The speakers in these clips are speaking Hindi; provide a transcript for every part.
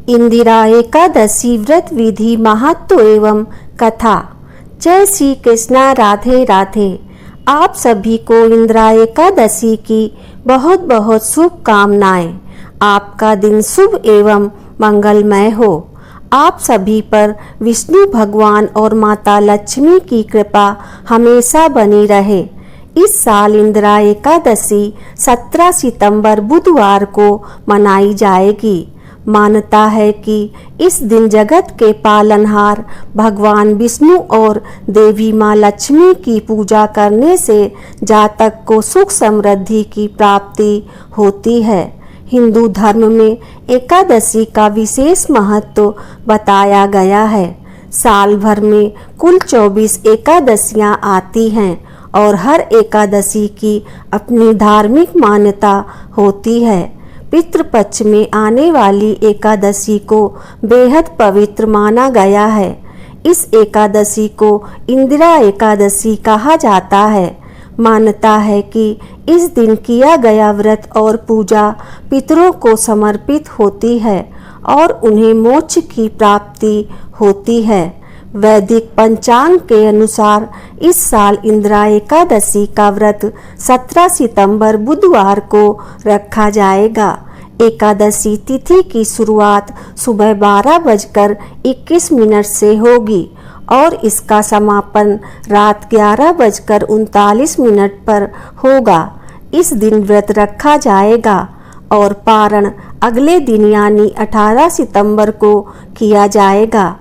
इंदिरा एकादशी व्रत विधि महत्व एवं कथा। जय श्री कृष्णा, राधे राधे। आप सभी को इंदिरा एकादशी की बहुत बहुत शुभकामनाएं। आपका दिन शुभ एवं मंगलमय हो। आप सभी पर विष्णु भगवान और माता लक्ष्मी की कृपा हमेशा बनी रहे। इस साल इंदिरा एकादशी 17 सितंबर बुधवार को मनाई जाएगी। मान्यता है कि इस दिन जगत के पालनहार भगवान विष्णु और देवी माँ लक्ष्मी की पूजा करने से जातक को सुख समृद्धि की प्राप्ति होती है। हिंदू धर्म में एकादशी का विशेष महत्व बताया गया है। साल भर में कुल 24 एकादशियां आती हैं और हर एकादशी की अपनी धार्मिक मान्यता होती है। पितृपक्ष में आने वाली एकादशी को बेहद पवित्र माना गया है। इस एकादशी को इंदिरा एकादशी कहा जाता है। मान्यता है कि इस दिन किया गया व्रत और पूजा पितरों को समर्पित होती है और उन्हें मोक्ष की प्राप्ति होती है। वैदिक पंचांग के अनुसार इस साल इंदिरा एकादशी का व्रत 17 सितंबर बुधवार को रखा जाएगा। एकादशी तिथि की शुरुआत सुबह 12:21 से होगी और इसका समापन रात 11:39 पर होगा। इस दिन व्रत रखा जाएगा और पारण अगले दिन यानी 18 सितंबर को किया जाएगा।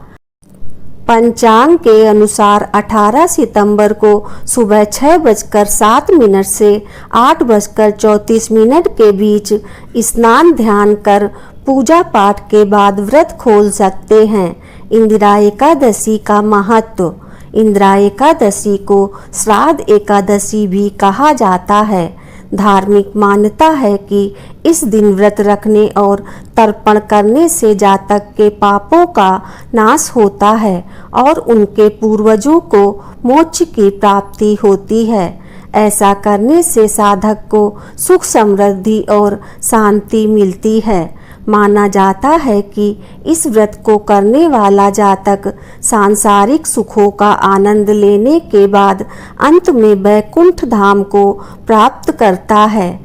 पंचांग के अनुसार 18 सितंबर को सुबह 6:07 से 8:34 के बीच स्नान ध्यान कर पूजा पाठ के बाद व्रत खोल सकते हैं। इंदिरा एकादशी का महत्व। इंदिरा एकादशी को श्राद्ध एकादशी भी कहा जाता है। धार्मिक मान्यता है कि इस दिन व्रत रखने और तर्पण करने से जातक के पापों का नाश होता है और उनके पूर्वजों को मोक्ष की प्राप्ति होती है। ऐसा करने से साधक को सुख समृद्धि और शांति मिलती है। माना जाता है कि इस व्रत को करने वाला जातक सांसारिक सुखों का आनंद लेने के बाद अंत में वैकुंठ धाम को प्राप्त करता है।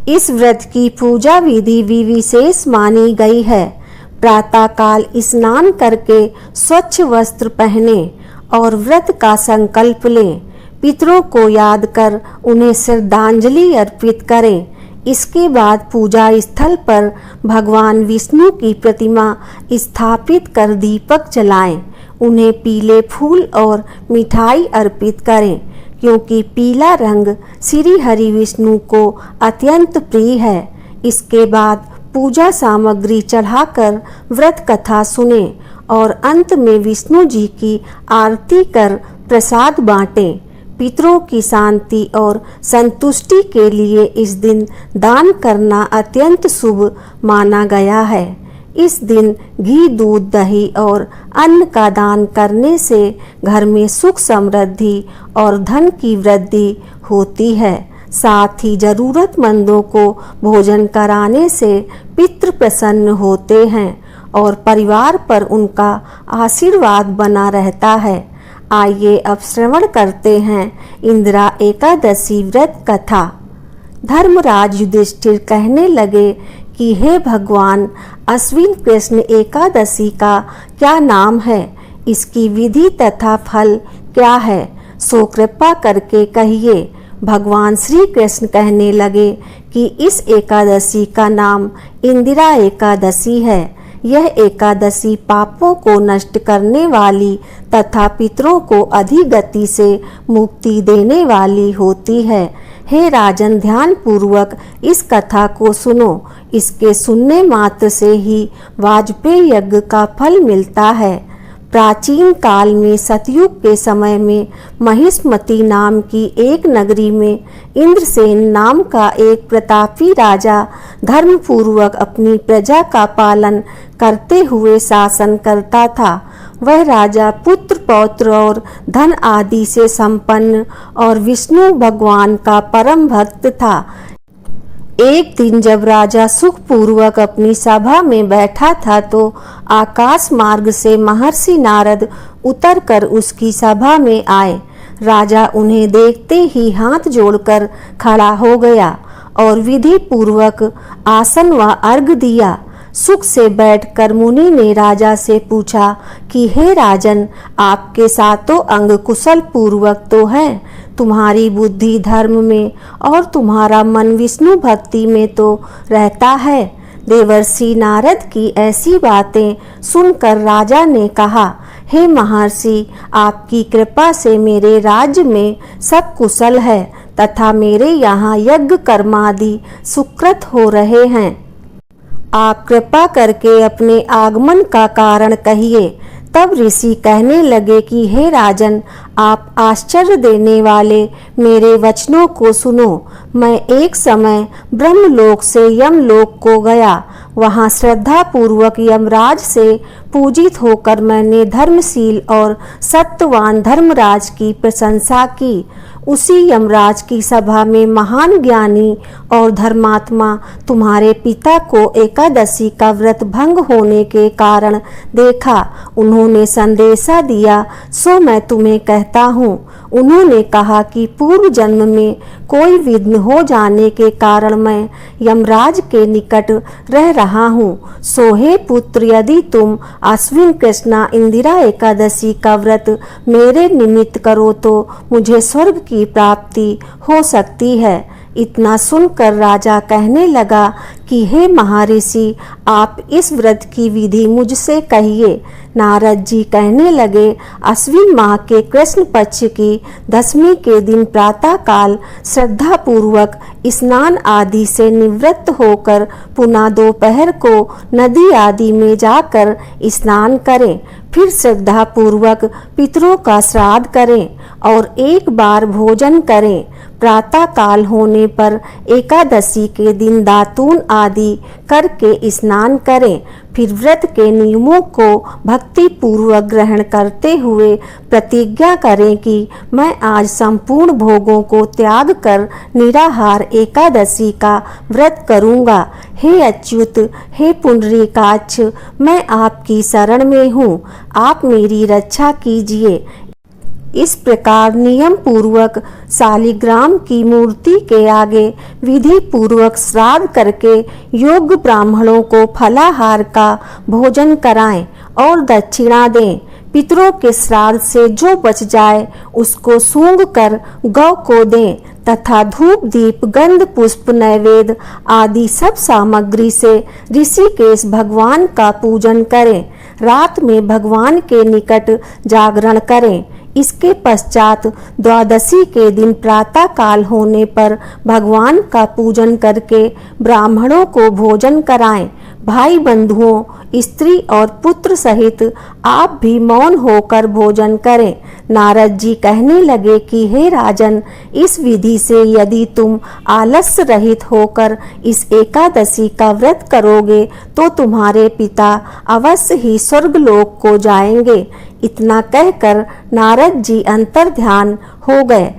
इस व्रत की पूजा विधि भी विशेष मानी गई है। प्रातः काल स्नान करके स्वच्छ वस्त्र पहने और व्रत का संकल्प लें। पितरों को याद कर उन्हें श्रद्धांजलि अर्पित करें। इसके बाद पूजा स्थल पर भगवान विष्णु की प्रतिमा स्थापित कर दीपक जलाएं। उन्हें पीले फूल और मिठाई अर्पित करें क्योंकि पीला रंग श्री हरि विष्णु को अत्यंत प्रिय है। इसके बाद पूजा सामग्री चढ़ाकर व्रत कथा सुने और अंत में विष्णु जी की आरती कर प्रसाद बांटें। पितरों की शांति और संतुष्टि के लिए इस दिन दान करना अत्यंत शुभ माना गया है। इस दिन घी, दूध, दही और अन्न का दान करने से घर में सुख समृद्धि और धन की वृद्धि होती है। साथ ही जरूरतमंदों को भोजन कराने से पितृ प्रसन्न होते हैं और परिवार पर उनका आशीर्वाद बना रहता है। आइए अब श्रवण करते हैं इंदिरा एकादशी व्रत कथा। धर्मराज युधिष्ठिर कहने लगे कि हे भगवान, अश्विन कृष्ण एकादशी का क्या नाम है? इसकी विधि तथा फल क्या है? सो कृपा करके कहिए। भगवान श्री कृष्ण कहने लगे कि इस एकादशी का नाम इंदिरा एकादशी है। यह एकादशी पापों को नष्ट करने वाली तथा पितरों को अधिगति से मुक्ति देने वाली होती है। हे राजन, ध्यान पूर्वक इस कथा को सुनो। इसके सुनने मात्र से ही वाजपेय यज्ञ का फल मिलता है। प्राचीन काल में सतयुग के समय में महिष्मती नाम की एक नगरी में इंद्रसेन नाम का एक प्रतापी राजा धर्म पूर्वक अपनी प्रजा का पालन करते हुए शासन करता था। वह राजा पुत्र पौत्र और धन आदि से संपन्न और विष्णु भगवान का परम भक्त था। एक दिन जब राजा सुखपूर्वक अपनी सभा में बैठा था तो आकाश मार्ग से महर्षि नारद उतरकर उसकी सभा में आए। राजा उन्हें देखते ही हाथ जोड़कर खड़ा हो गया और विधि पूर्वक आसन व अर्घ दिया। सुख से बैठकर मुनि ने राजा से पूछा कि हे राजन, आपके सातों अंग कुशल पूर्वक तो हैं, तुम्हारी बुद्धि धर्म में और तुम्हारा मन विष्णु भक्ति में तो रहता है। देवर्षि नारद की ऐसी बातें सुनकर राजा ने कहा, हे महर्षि, आपकी कृपा से मेरे राज्य में सब कुशल है तथा मेरे यहाँ यज्ञ कर्मादि सुकृत हो रहे हैं। आप कृपा करके अपने आगमन का कारण कहिए। तब ऋषि कहने लगे कि हे राजन, आप आश्चर्य देने वाले मेरे वचनों को सुनो। मैं एक समय ब्रह्मलोक से यमलोक को गया। वहाँ श्रद्धा पूर्वक यमराज से पूजित होकर मैंने धर्मशील और सत्यवान धर्मराज की प्रशंसा की। उसी यमराज की सभा में महान ज्ञानी और धर्मात्मा तुम्हारे पिता को एकादशी का व्रत भंग होने के कारण देखा। उन्होंने संदेशा दिया, सो मैं तुम्हें कहता हूँ। उन्होंने कहा कि पूर्व जन्म में कोई विघ्न हो जाने के कारण मैं यमराज के निकट रह रहा हूँ। सो हे पुत्र, यदि तुम अश्विन कृष्णा इंदिरा एकादशी का व्रत मेरे निमित्त करो तो मुझे स्वर्ग की प्राप्ति हो सकती है। इतना सुनकर राजा कहने लगा कि हे महर्षि, आप इस व्रत की विधि मुझसे कहिए। नारद जी कहने लगे, अश्विन माह के कृष्ण पक्ष की दशमी के दिन प्रातः काल श्रद्धा पूर्वक स्नान आदि से निवृत्त होकर पुनः दोपहर को नदी आदि में जाकर स्नान करें। फिर श्रद्धा पूर्वक पितरों का श्राद्ध करें और एक बार भोजन करें। प्रातः काल होने पर एकादशी के दिन दातून आदि करके स्नान करें। फिर व्रत के नियमों को भक्ति पूर्वक ग्रहण करते हुए प्रतिज्ञा करें कि मैं आज संपूर्ण भोगों को त्याग कर निराहार एकादशी का व्रत करूंगा। हे अच्युत, हे पुंडरीकाक्ष, मैं आपकी शरण में हूँ, आप मेरी रक्षा कीजिए। इस प्रकार नियम पूर्वक शालिग्राम की मूर्ति के आगे विधि पूर्वक श्राद्ध करके योग्य ब्राह्मणों को फलाहार का भोजन कराएं और दक्षिणा दें। पितरों के श्राद्ध से जो बच जाए उसको सूंघ कर गौ को दें तथा धूप दीप गंध पुष्प नैवेद्य आदि सब सामग्री से ऋषिकेश भगवान का पूजन करें। रात में भगवान के निकट जागरण करें। इसके पश्चात द्वादशी के दिन प्रातः काल होने पर भगवान का पूजन करके ब्राह्मणों को भोजन कराएं। भाई बंधुओं, स्त्री और पुत्र सहित आप भी मौन होकर भोजन करें। नारद जी कहने लगे कि हे राजन, इस विधि से यदि तुम आलस्य रहित होकर इस एकादशी का व्रत करोगे तो तुम्हारे पिता अवश्य ही स्वर्गलोक को जाएंगे। इतना कहकर नारद जी अंतर्ध्यान हो गए।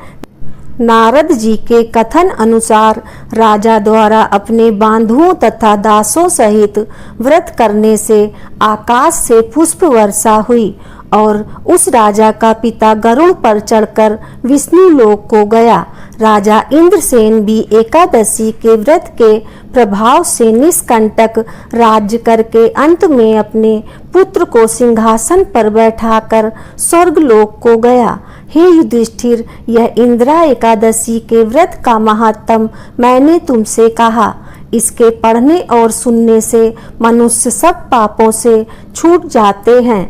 नारद जी के कथन अनुसार राजा द्वारा अपने बांधुओं तथा दासों सहित व्रत करने से आकाश से पुष्प वर्षा हुई और उस राजा का पिता गरुड़ पर चढ़कर विष्णु लोक को गया। राजा इंद्रसेन भी एकादशी के व्रत के प्रभाव से निष्कंटक राज्य करके अंत में अपने पुत्र को सिंहासन पर बैठाकर स्वर्गलोक को गया। हे युधिष्ठिर, यह इंदिरा एकादशी के व्रत का महात्म मैंने तुमसे कहा। इसके पढ़ने और सुनने से मनुष्य सब पापों से छूट जाते हैं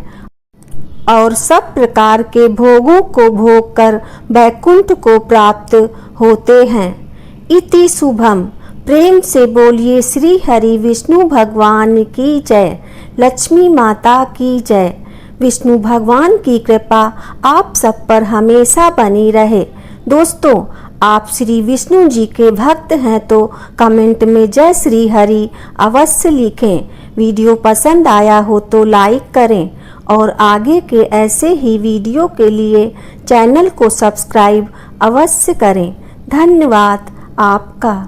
और सब प्रकार के भोगों को भोग कर वैकुंठ को प्राप्त होते हैं। इति शुभम। प्रेम से बोलिए श्री हरि विष्णु भगवान की जय। लक्ष्मी माता की जय। विष्णु भगवान की कृपा आप सब पर हमेशा बनी रहे। दोस्तों, आप श्री विष्णु जी के भक्त हैं तो कमेंट में जय श्री हरि अवश्य लिखें। वीडियो पसंद आया हो तो लाइक करें और आगे के ऐसे ही वीडियो के लिए चैनल को सब्सक्राइब अवश्य करें। धन्यवाद आपका।